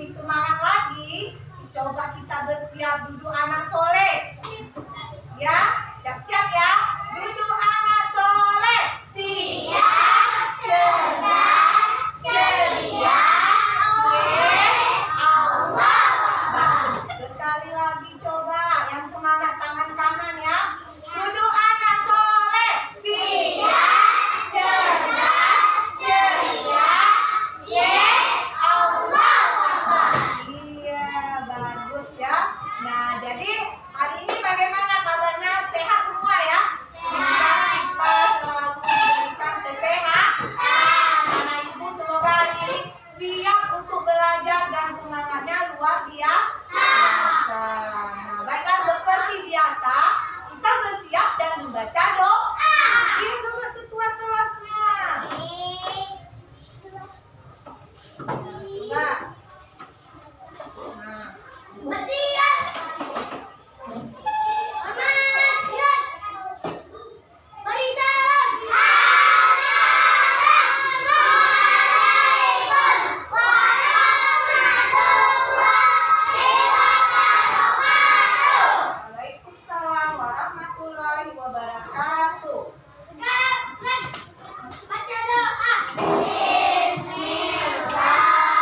lebih semangat lagi, coba kita bersiap duduk anak soleh. Ya, siap-siap ya. Duduk anak soleh. Siap, cerdas, ceria. Yes, Allah Akbar. Sekali lagi coba yang semangat tangan kanan ya. Duduk anak soleh. Siap, cerdas, ceria. Yes, Allah Akbar. Iya, bagus ya. Nah, jadi hari ini bagaimana kabarnya? Sehat semua ya? Semoga kita selalu diberikan kesehatan. Anak ibu semoga hari ini siap untuk belajar dan semangatnya luar biasa. Nah, baiklah, seperti biasa kita bersiap dan membaca doa. Ini coba ketua kelasnya. Coba. Nah, Bersiap. Beri salam. Assalamualaikum warahmatullahi wabarakatuh. Waalaikumsalam warahmatullahi wabarakatuh. Baca doa. Bismillah.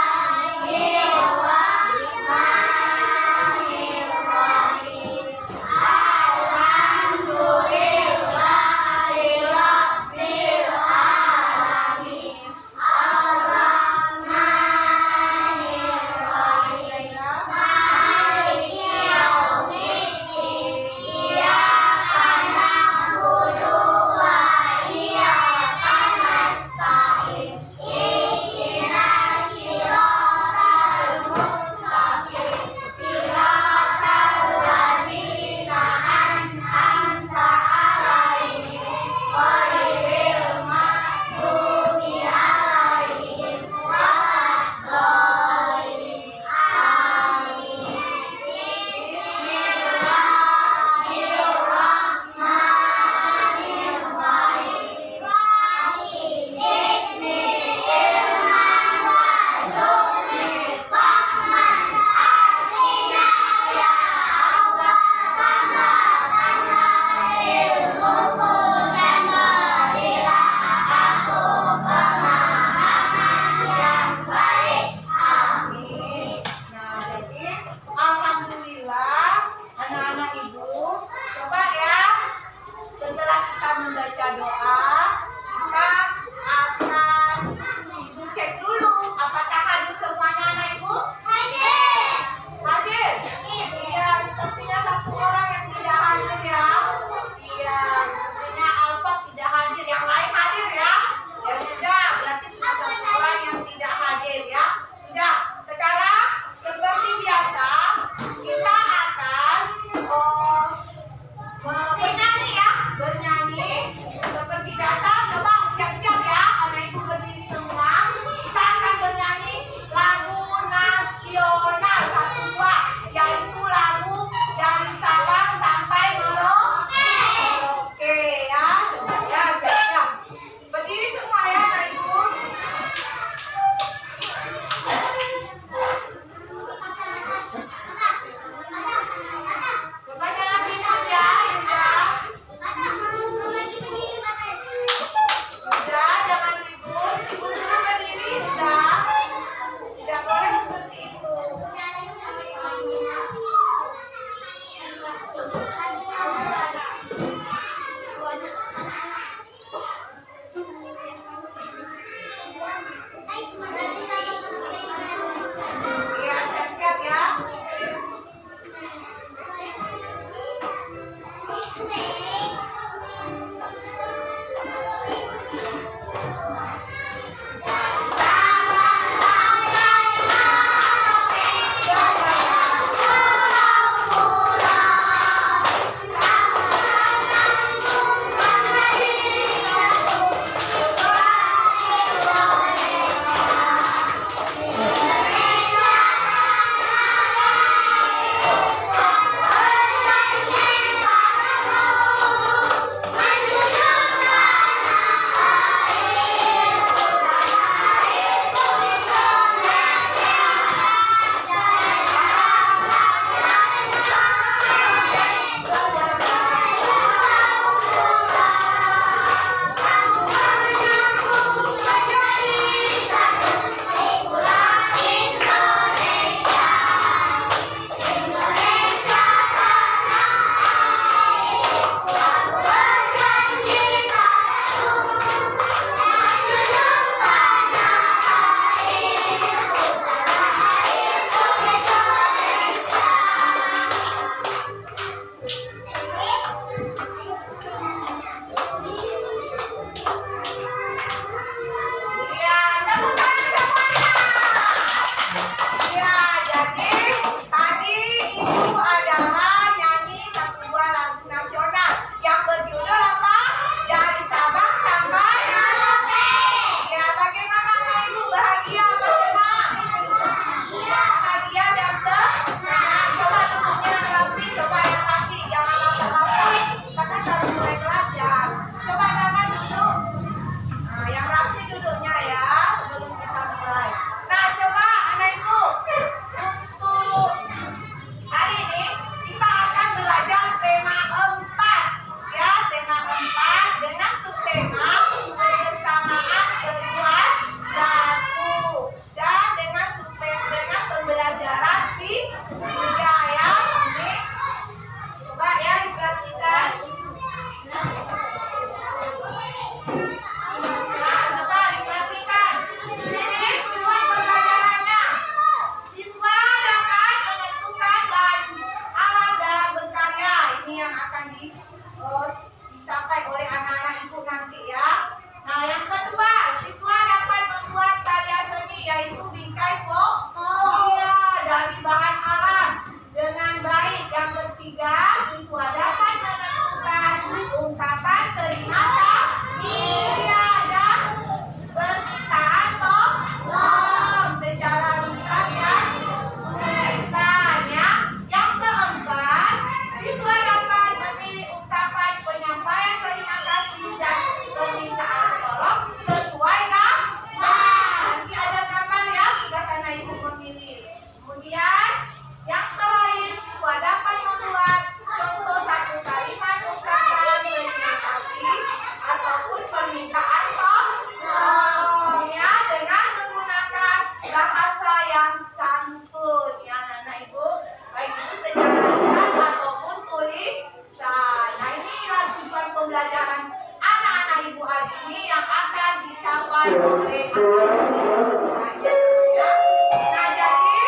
bahasa yang santun ya anak-anak ibu, baik itu secara lisan ataupun tulisan. Nah inilah tujuan pembelajaran anak-anak ibu hari ini yang akan dicapai oleh anak-anak semuanya ya. Nah jadi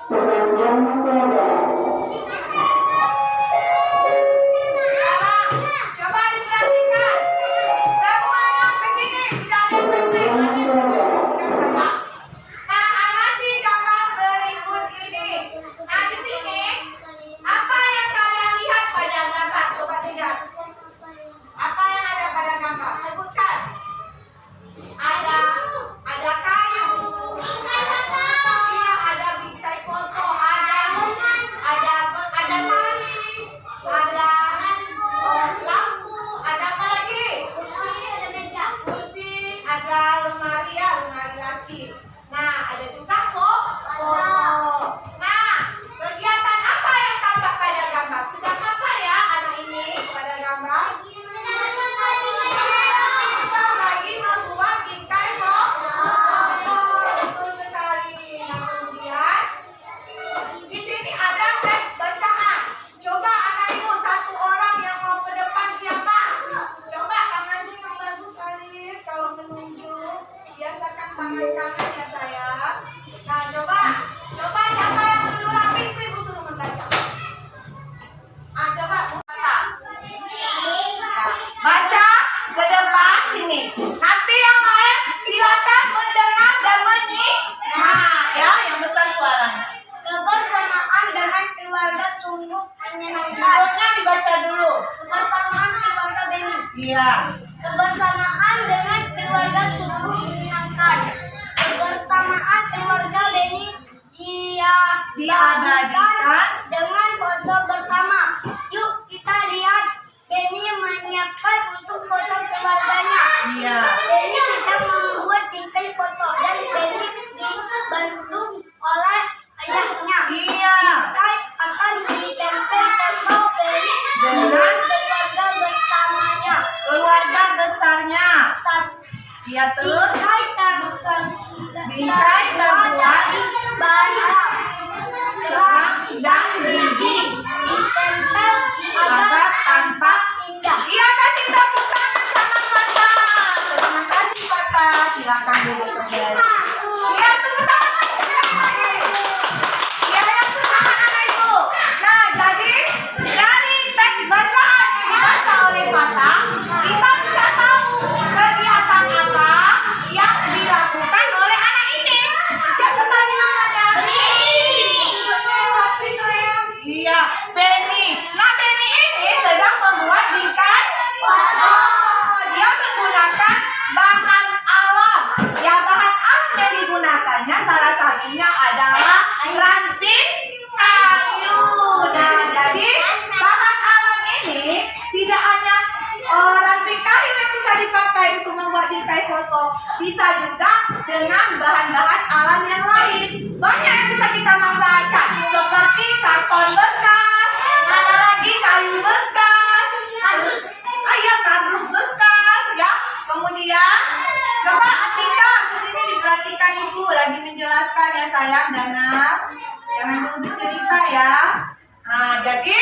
sekarang coba diperhatikan semuanya ke sini, tidak ada yang bermain. Nah, amati gambar berikut ini. Nah, di sini apa yang kalian lihat pada gambar? Coba lihat. Apa yang ada pada gambar? Sebutkan. Ada kayu. Iya, ada bingkai foto, ada tali, ada lampu, ada apa lagi? Kursi, ada lemari ya, lemari laci. Nah, ada juga foto. Nah, kegiatan apa yang tampak pada gambar? Sedang apa ya anak ini pada gambar? Kita lagi membuat bingkai foto. Betul sekali. Nah, kemudian di sini ada teks bacaan. Coba anak ibu satu orang yang mau ke depan siapa? Coba tangannya yang bagus sekali kalau menunjuk. Biasakan tangan kanan ya sayang. Nah coba siapa yang duduk rapi itu ibu suruh membaca. Coba baca. Baca ke depan sini. Nanti yang lain silakan mendengar dan menyimak ya yang besar suaranya. Kebersamaan dengan keluarga sungguh menyenangkan. Judulnya dibaca dulu. Kebersamaan keluarga Beni. Iya. Kebersamaan dengan keluarga sungguh menyenangkan. Kebersamaan keluarga Beni diabadikan dengan foto bersama. Yuk kita lihat Beni menyiapkan untuk foto keluarganya. Iya. Beni sedang membuat bingkai foto dan Beni dibantu oleh ayahnya. Iya. Bingkai akan ditempel foto Beni Dengan keluarga bersamanya. keluarga besarnya. Iya terus. Bingkai terbuat bahan alam, kerang dan biji ditempel agar agar tampak indah. Iya, kasih tepuk tangan sama Fata. Terima kasih Fata. Silakan duduk kembali. Iya, tepuk tangan lagi. Iya, yang semangat anak ibu. Nah, jadi dari teks bacaan yang dibaca oleh Fata, kita bisa tahu kegiatan apa yang dilakukan oleh anak ini. Siapa tadi namanya? Tapi sayang. Iya, Beni. Nah, Beni ini sedang membuat bingkai foto. Dia menggunakan bahan alam. Ya, bahan alam yang digunakannya salah satunya adalah ranting kayu. Nah, jadi bahan alam ini tidak hanya ranting kayu yang bisa dipakai untuk membuat bingkai foto. Bisa juga dengan bahan-bahan alam yang lain. Banyak yang bisa kita manfaatkan. Seperti karton bekas, ada lagi kayu bekas, kardus bekas, ya. Kemudian, coba Atika kesini diperhatikan ibu lagi menjelaskan ya sayang Dana. Jangan dulu bercerita ya. Nah, jadi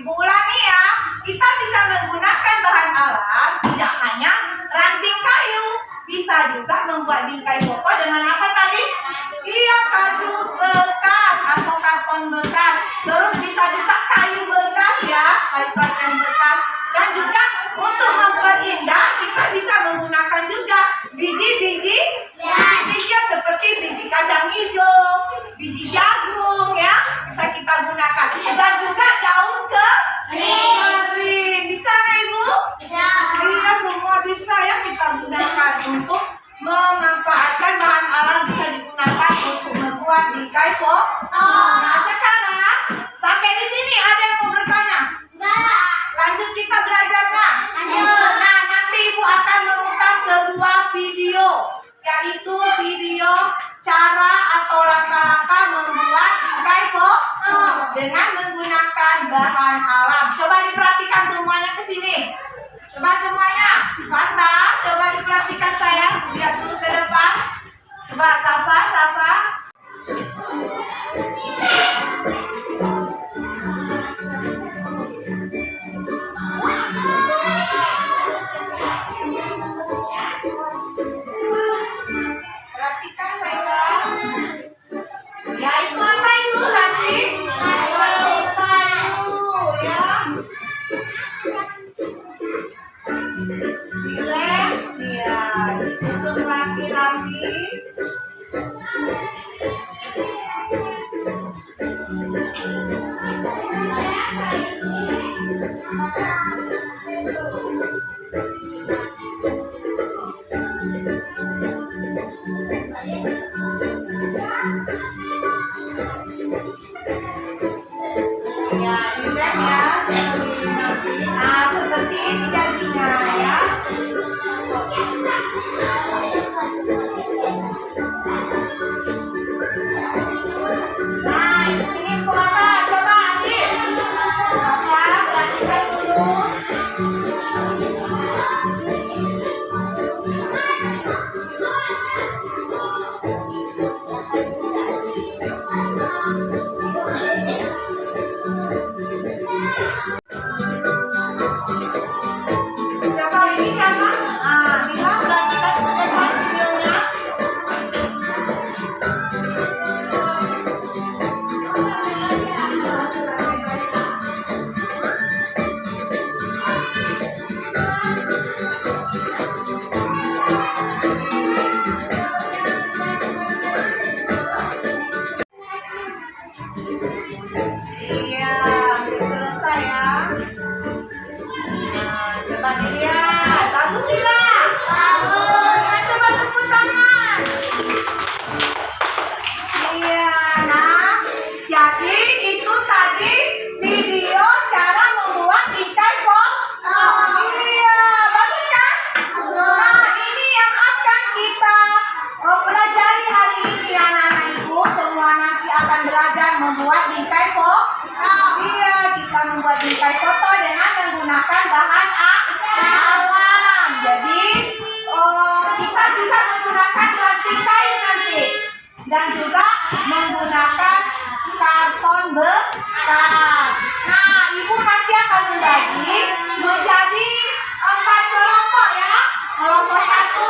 ibu ulangi ya. Kita bisa menggunakan bahan alam, tidak hanya ranting kayu, bisa juga membuat bingkai foto dengan apa tadi? Iya, kardus bekas atau karton bekas. Terus bisa juga kayu bekas ya, kayu-kayu yang bekas. Dan juga untuk memperindah kita bisa menggunakan juga biji-biji yang seperti biji kacang hijau, biji jagung ya, bisa kita gunakan. Dan juga daun kering. Bisa nggak ibu? Iya, semua bisa ya kita gunakan untuk memanfaatkan bahan alam, bisa digunakan untuk membuat bingkai foto. Nah, sekarang sampai di sini ada yang mau bertanya? Lanjut kita belajarnya. Nah, nanti ibu akan memutar sebuah video, yaitu video cara atau langkah-langkah membuat bingkai foto dengan menggunakan bahan alam. Coba diperhatikan semuanya ke sini. Coba semuanya, Fata, coba diperhatikan sayang. Lihat dulu ke depan. Coba sapa. menggunakan karton bekas. Nah, ibu nanti akan membagi menjadi 4 kelompok ya. Kelompok 1,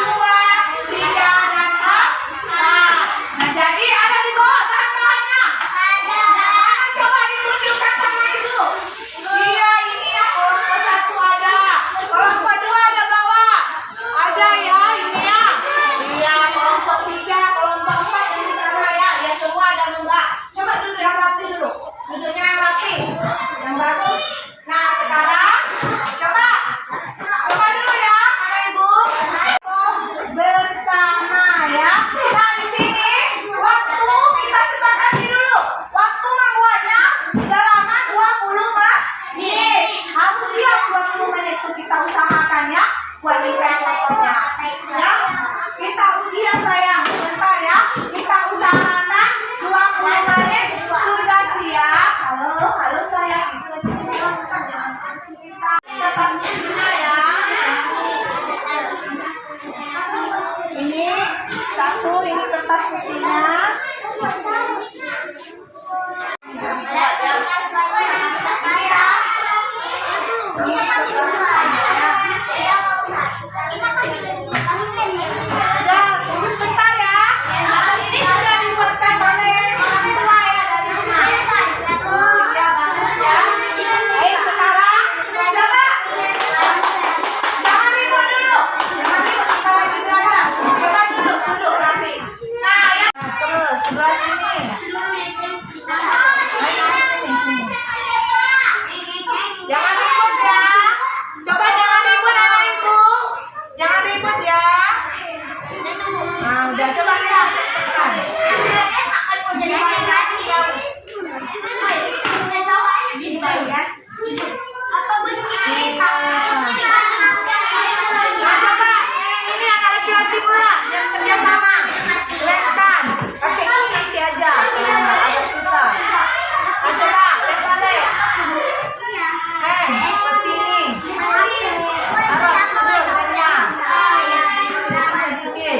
2, 3, dan 4. Nah, jadi ada di bawah bahan-bahannya. Mana coba ditunjukkan sama ibu. Iya, ini ya kelompok 1 ada. Kelompok 2 ada bawah. Ada ya, ini ya. Iya, kelompok 3, kelompok 4 yang di sana ya. Ya semua ada enggak. Coba duduk yang rapi dulu. Duduknya yang rapi. Yang bagus. Nah, sekarang coba dulu ya, mana ibu? Bersama ya. Nah, di sini waktu kita sepakati dulu. Waktu membuatnya selama 20 menit. Harus siap 20 menit itu kita usahakan ya. Buat kelompoknya. Ya. Kita uji ya sayang. Bentar ya. Kita usahakan 20 menit. Sudah siap? Halo sayang. Jangan cerita. Kertas putihnya ya. Ini 1, ini kertas putihnya. Ini ya. Ini kertas putihnya ya. Sudah, tunggu sebentar ya. Ini sudah dibuatkan oleh orang tua ya dari rumah. Ya, bagus ya. Baik, sekarang coba. Jangan ribut dulu. Jangan ribut, kita lagi belajar. Coba duduk rapi. Nah, ya. Nah, terus sebelah sini. Ayo, sini. Jangan ribut ya. Coba jangan ribut anak ibu. Jangan ribut ya. Nah, udah coba kita tekan. Nah, coba ini anak laki-laki pula yang kerja sama. Lemkan. Pakai kaki aja. Agak susah. Nah, coba lem balik. Seperti ini. Taruh sudut lemnya. Sedikit.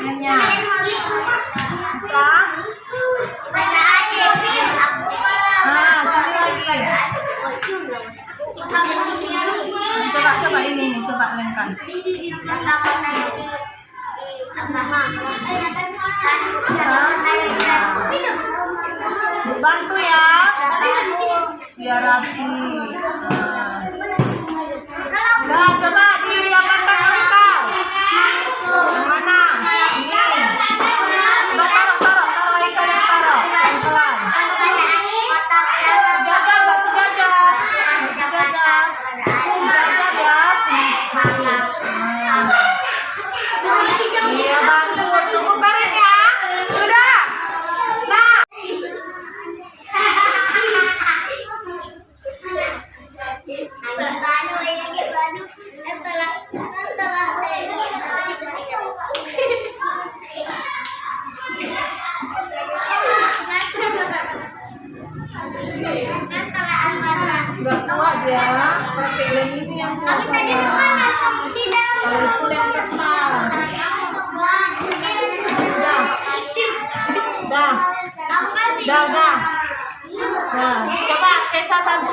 Lemnya. Bisa? Nah, sini lagi. Coba ini, coba lemkan. Bantu ya. Biar rapi. Nah, coba diamankan Haikal. Yang mana? Ini. Coba taruh Haikal yang taruh. Pelan. Sejajar nggak sejajar? Sejajar. Sejajar ya. Iya, bagus. Tunggu karet ya. Sudah. Nah. Nggak kuat ya. Pakai lem ini yang kuat sayang. Kalau itu lem kertas. Dah. Nah, coba Kesa 1.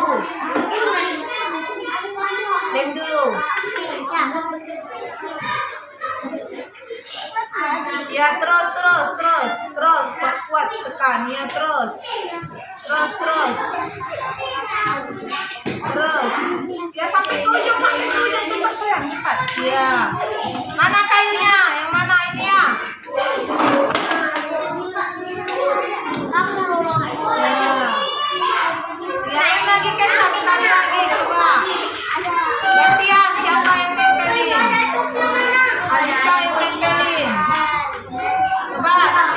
Lem dulu. Ya, terus. Kuat tekan. Ya, terus. Ya, sampai ke ujung. Cepat sayang, cepat. Ya. Mana kayunya? Yang mana ini ya? Ya, yang lagi Kesa sekali lagi coba. Gantian siapa yang nempelin? Alisa yang nempelin. Coba.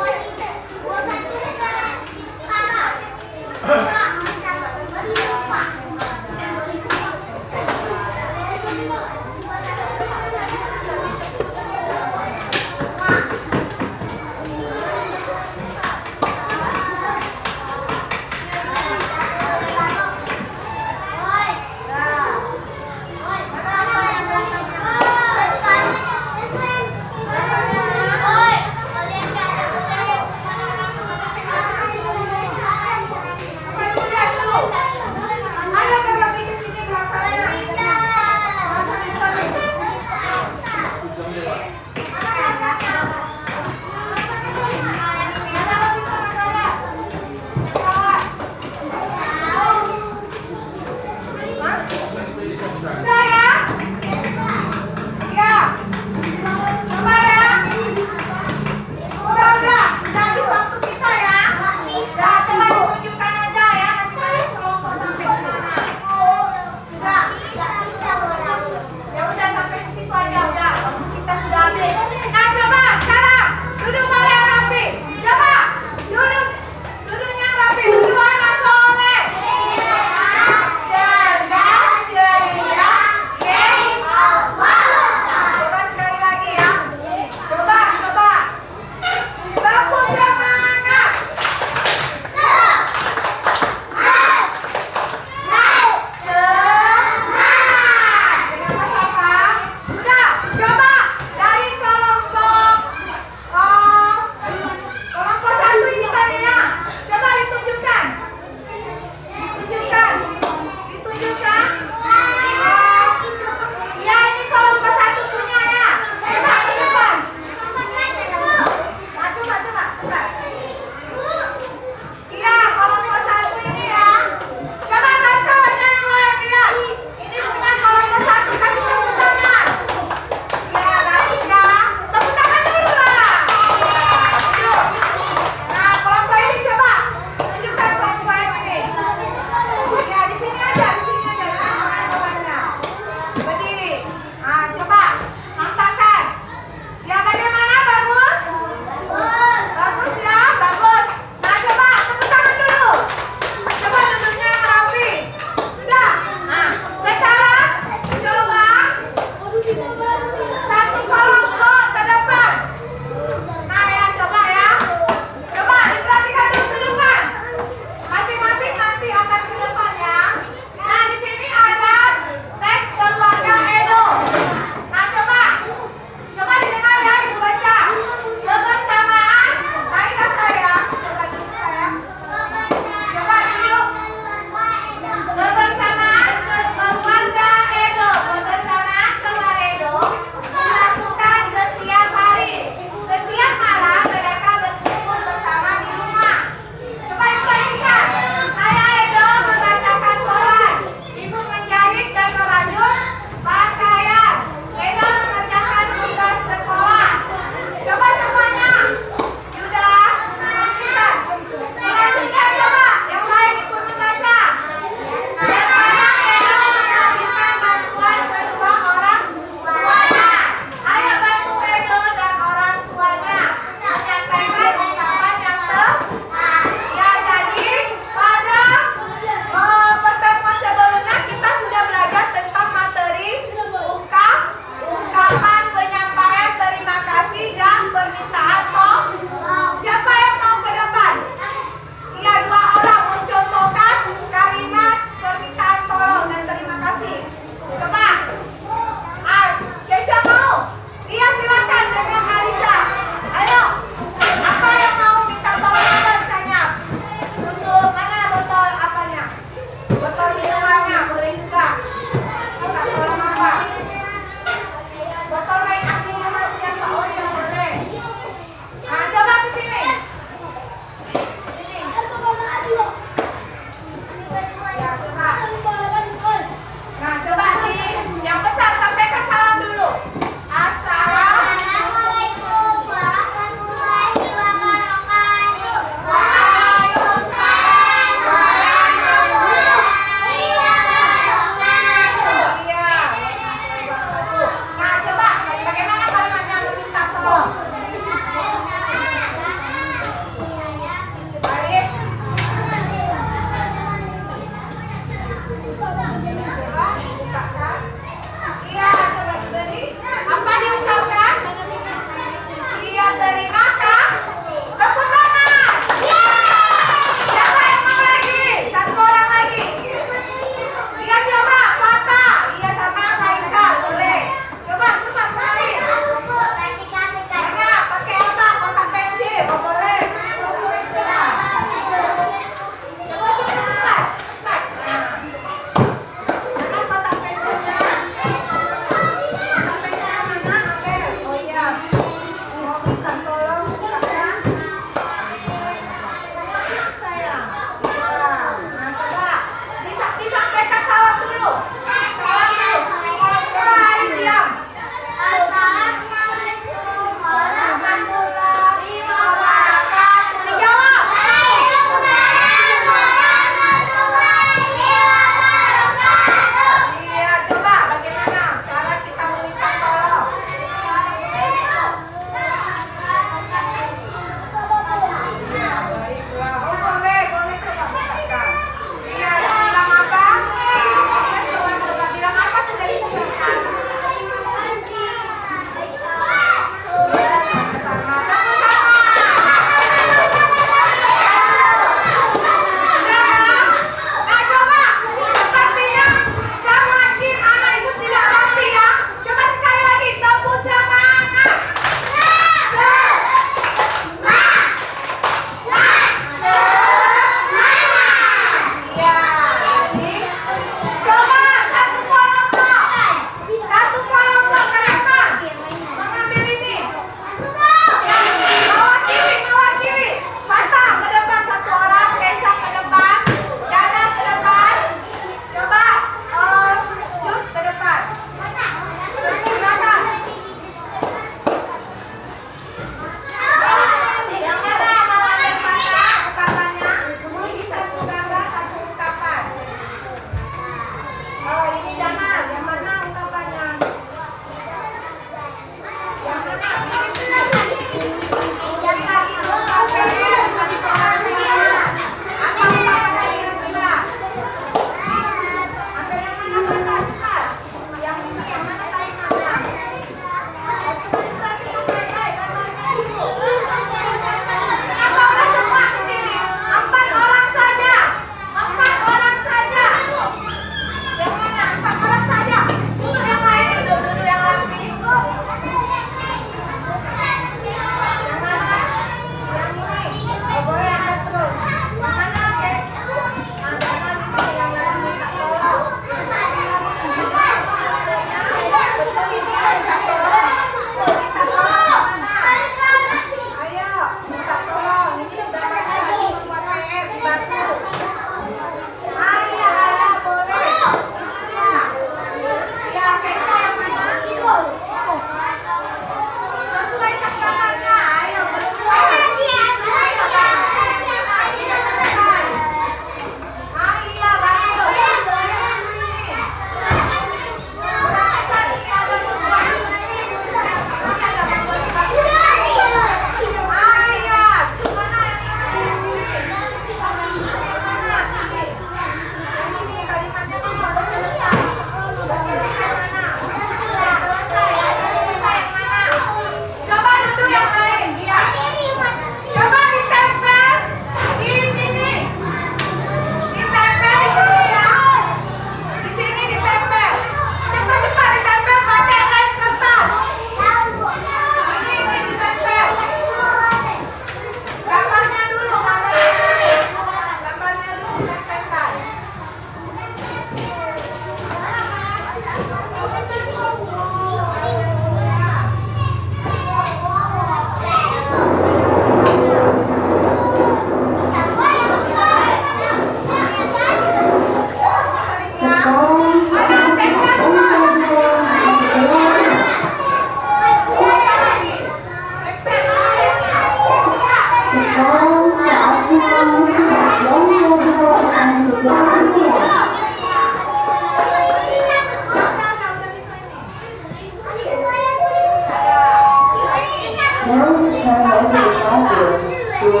Rapi.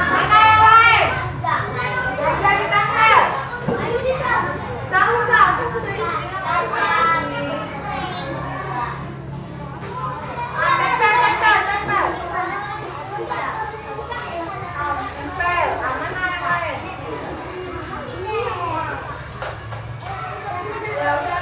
Mana yang lain? Bisa ditempel. Nggak usah. Tempel. Tempel. Mana yang lain? Ya udah.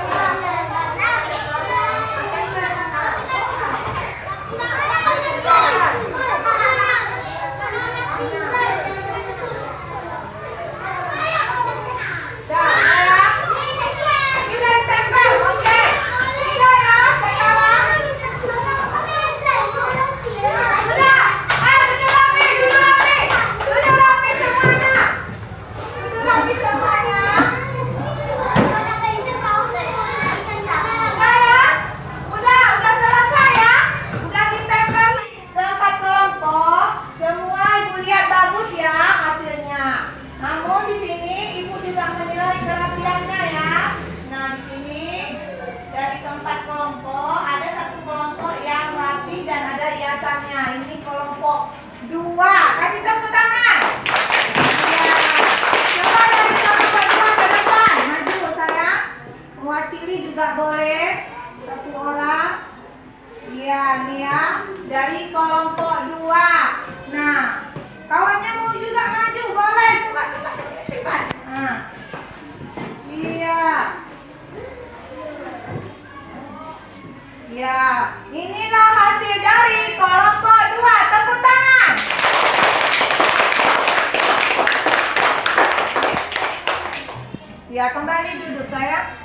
Ini kelompok 2. Kasih tepuk tangan. Ya. Coba dari kelompok 2 ke depan. Maju sayang. Mewakili juga boleh. 1 orang. Iya, nih ya. Dari kelompok 2. Nah, kawannya mau juga maju, boleh. Coba ke sini cepat. Nah. Iya. Ya, inilah hasil dari kelompok 2. Tepuk tangan. Ya, kembali duduk sayang.